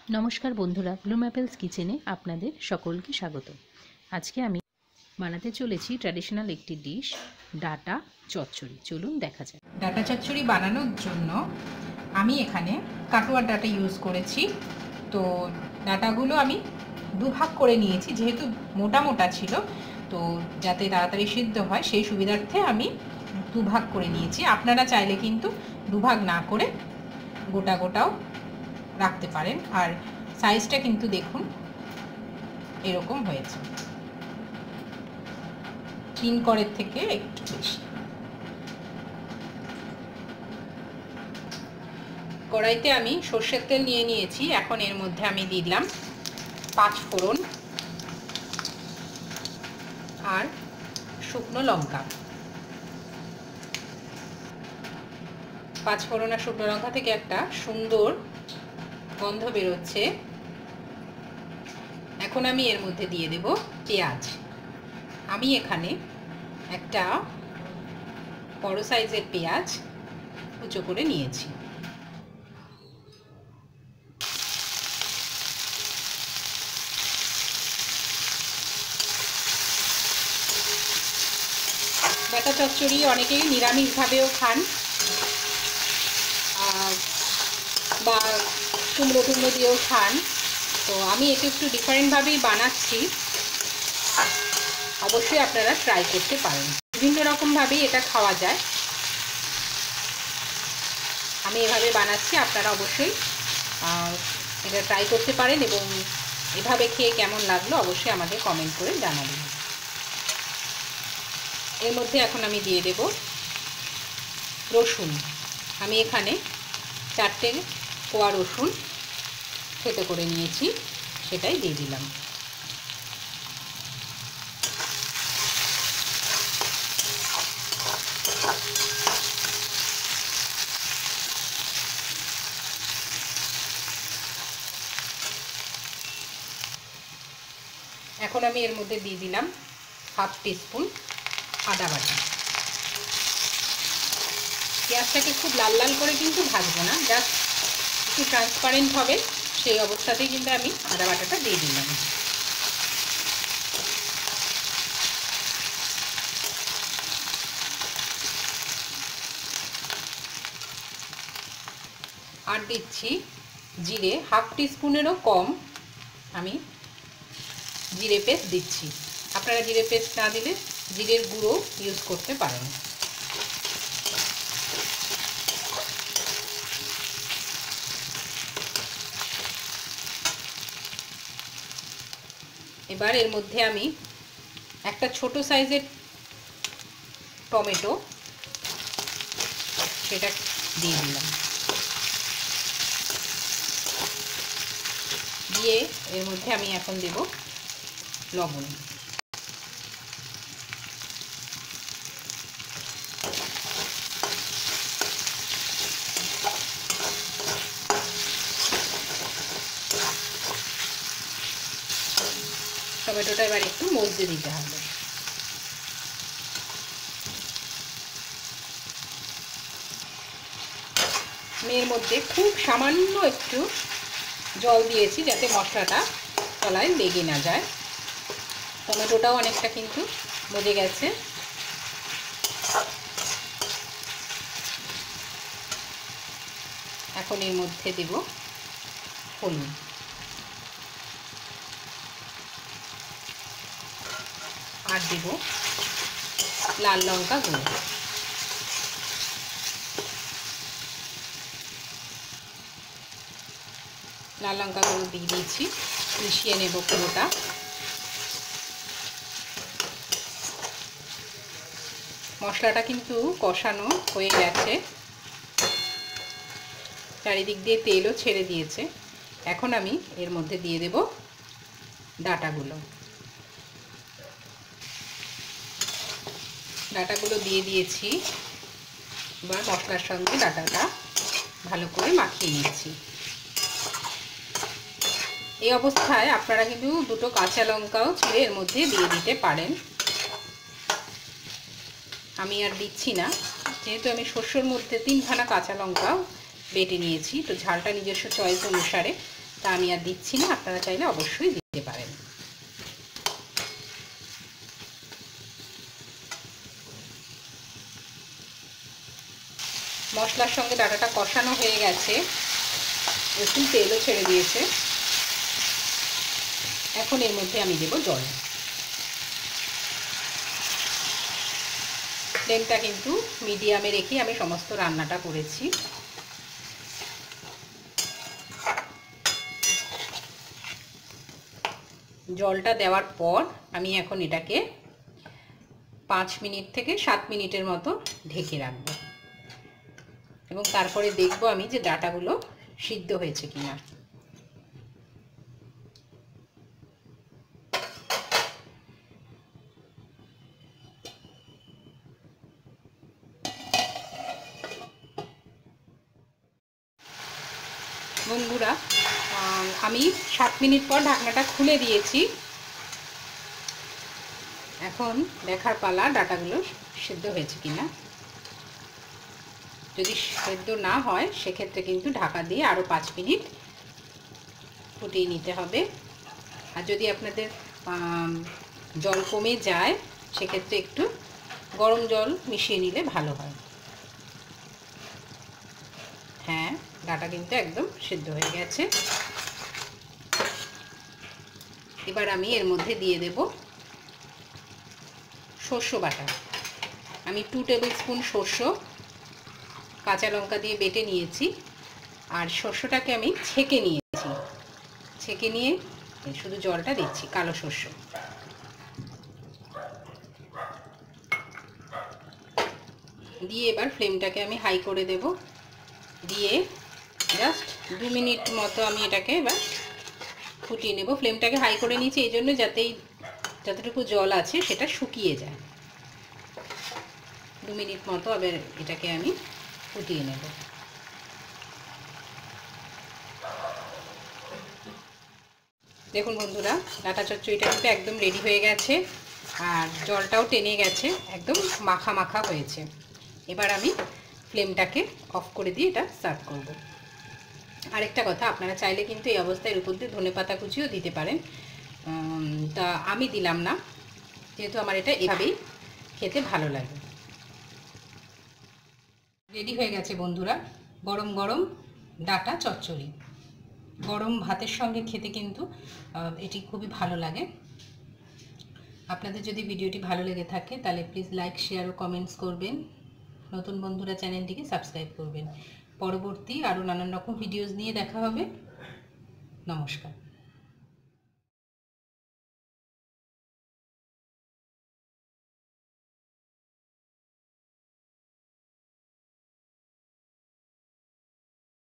নমস্কার বন্ধুরা, Bloom apples কিচেনে আপনাদের সকলকে স্বাগত। আজকে আমি বানাতে চলেছি ট্র্যাডিশনাল একটি ডিশ, ডাটা চচ্চড়ি। চলুন দেখা যাক। ডাটা চচ্চড়ি বানানোর জন্য আমি এখানে কাটোয়ার ডাটা ইউজ করেছি। তো ডাটাগুলো আমি দুভাগ করে নিয়েছি, যেহেতু মোটা মোটা ছিল, তো যাতে তাড়াতাড়ি সিদ্ধ হয় সেই সুবিধার্থে আমি দুভাগ করে নিয়েছি। আপনারা চাইলে কিন্তু দুভাগ না করে গোটা গোটাও রাখতে পারেন। আর সাইজটা কিন্তু দেখুন এরকম হয়েছে, 3 করের থেকে একটু বেশি। কড়াইতে আমি সর্ষের তেল নিয়ে নিয়েছি। এখন এর মধ্যে আমি দিলাম 5 ফোড়ন আর শুকনো লঙ্কা। 5 ফোড়ন আর শুকনো লঙ্কা থেকে একটা সুন্দর গন্ধ বেরোচ্ছে। এখন আমি এর মধ্যে দিয়ে দেব পেঁয়াজ। আমি এখানে একটা বড় সাইজের পেঁয়াজ কুচো করে নিয়েছি। ডাটা চচ্চড়ি অনেকেই নিরামিষভাবেও খান, বা কুমড়ো টুমড়ো দিয়েও খান। তো আমি এটা একটু ডিফারেন্টভাবেই বানাচ্ছি, অবশ্যই আপনারা ট্রাই করতে পারেন। বিভিন্ন রকমভাবেই এটা খাওয়া যায়, আমি এভাবে বানাচ্ছি। আপনারা অবশ্যই এটা ট্রাই করতে পারেন এবং এভাবে খেয়ে কেমন লাগলো অবশ্যই আমাকে কমেন্ট করে জানাবেন। এর মধ্যে এখন আমি দিয়ে দেব রসুন। আমি এখানে 4টে কোয়া রসুন থেতো করে নিয়েছি, সেটাই দিয়ে দিলাম। এখন আমি এর মধ্যে দিয়ে দিলাম 1/2 টিস্পুন আদা বাটা। পেঁয়াজটাকে খুব লাল লাল করে কিন্তু ভাজবো না, জাস্ট একটু ট্রান্সপারেন্ট হবে সেই অবস্থাতেই কিন্তু আমি আদা বাটাটা দিয়ে দিলাম। আর দিচ্ছি জিরে, 1/2 টিস্পুনেরও কম আমি জিরে পেস্ট দিচ্ছি। আপনারা জিরে পেস্ট না দিলে জিরের গুঁড়ো ইউজ করতে পারেন। এবার এর মধ্যে আমি একটা ছোট সাইজের টমেটো সেটা দিয়ে দিলাম। দিয়ে এর মধ্যে আমি এখন দেব লবণ। টমেটোটা এবার একটু মজতে দিতে হবে। আমি এর মধ্যে খুব সামান্য একটু জল দিয়েছি, যাতে মশলাটা তলায় লেগে না যায়। টমেটোটাও অনেকটা কিন্তু মজে গেছে। এখন এর মধ্যে দেব হলুদ, আর দেব লাল লঙ্কা গুঁড়ো। লাল লঙ্কা গুঁড়ো দিয়ে দিয়েছি, মিশিয়ে নেব পুরোটা। মশলাটা কিন্তু কষানো হয়ে গেছে, চারিদিক দিয়ে তেলও ছেড়ে দিয়েছে। এখন আমি এর মধ্যে দিয়ে দেব ডাটাগুলো। ডাটাগুলো দিয়ে দিয়েছি। এবার মশলার সঙ্গে ডাটাটা ভালো করে মাখিয়ে নিচ্ছি। এই অবস্থায় আপনারা কিন্তু 2টো কাঁচা লঙ্কাও ছিঁড়ে এর মধ্যে দিয়ে দিতে পারেন। আমি আর দিচ্ছি না, যেহেতু আমি শস্যর মধ্যে 3খানা কাঁচা লঙ্কা বেটে নিয়েছি, তো ঝালটা নিজস্ব চয়েস অনুসারে তা আমি আর দিচ্ছি না, আপনারা চাইলে অবশ্যই দিতে পারেন। মশলার সঙ্গে ডাঁটাটা কষানো হয়ে গেছে, একটু তেলও ছেড়ে দিয়েছে। এখন এর মধ্যে আমি দেব জল। ফ্লেমটা কিন্তু মিডিয়ামে রেখে আমি সমস্ত রান্নাটা করেছি। জলটা দেওয়ার পর আমি এখন এটাকে 5 মিনিট থেকে 7 মিনিটের মতো ঢেকে রাখবো এবং তারপরে দেখবো আমি যে ডাঁটাগুলো সিদ্ধ হয়েছে কিনা। বন্ধুরা, আমি 7 মিনিট পর ঢাকনাটা খুলে দিয়েছি। এখন দেখার পালা ডাঁটাগুলো সিদ্ধ হয়েছে কিনা। যদি সিদ্ধ না হয় সেক্ষেত্রে কিন্তু ঢাকা দিয়ে আরও 5 মিনিট ফুটিয়ে নিতে হবে। আর যদি আপনাদের জল কমে যায় সেক্ষেত্রে একটু গরম জল মিশিয়ে নিলে ভালো হয়। হ্যাঁ, ডাঁটা কিন্তু একদম সিদ্ধ হয়ে গেছে। এবার আমি এর মধ্যে দিয়ে দেব সরষে বাটা। আমি 2 টেবিল স্পুন সরষে কাঁচা লঙ্কা দিয়ে বেটে নিয়েছি, আর সরষেটাকে আমি ছেঁকে নিয়েছি। ছেঁকে নিয়ে শুধু জলটা দিচ্ছি, কালো সরষে। দিয়ে এবার ফ্লেমটাকে আমি হাই করে দেব। দিয়ে জাস্ট 2 মিনিট মতো আমি এটাকে এবার ফুটিয়ে নেব। ফ্লেমটাকে হাই করে নিয়েছি এই জন্য যতটুকু জল আছে সেটা শুকিয়ে যায়। 2 মিনিট মতো আবার এটাকে আমি ফুটিয়ে নেব। দেখুন বন্ধুরা, ডাঁটা চচ্চড়িটা কিন্তু একদম রেডি হয়ে গেছে, আর জলটাও টেনে গেছে, একদম মাখা মাখা হয়েছে। এবার আমি ফ্লেমটাকে অফ করে দিয়ে এটা সার্ভ করব। আরেকটা কথা, আপনারা চাইলে কিন্তু এই অবস্থায় এর উপর দিয়ে ধনেপাতা কুচিও দিতে পারেন, তা আমি দিলাম না, যেহেতু আমার এটা এভাবেই খেতে ভালো লাগে। রেডি হয়ে গেছে বন্ধুরা গরম গরম ডাঁটা চচ্চড়ি। গরম ভাতের সঙ্গে খেতে কিন্তু এটি খুবই ভালো লাগে। আপনাদের যদি ভিডিওটি ভালো লেগে থাকে তাহলে প্লিজ লাইক, শেয়ার ও কমেন্টস করবেন। নতুন বন্ধুরা চ্যানেলটিকে সাবস্ক্রাইব করবেন। পরবর্তী আরও নানান রকম ভিডিওস নিয়ে দেখা হবে। নমস্কার।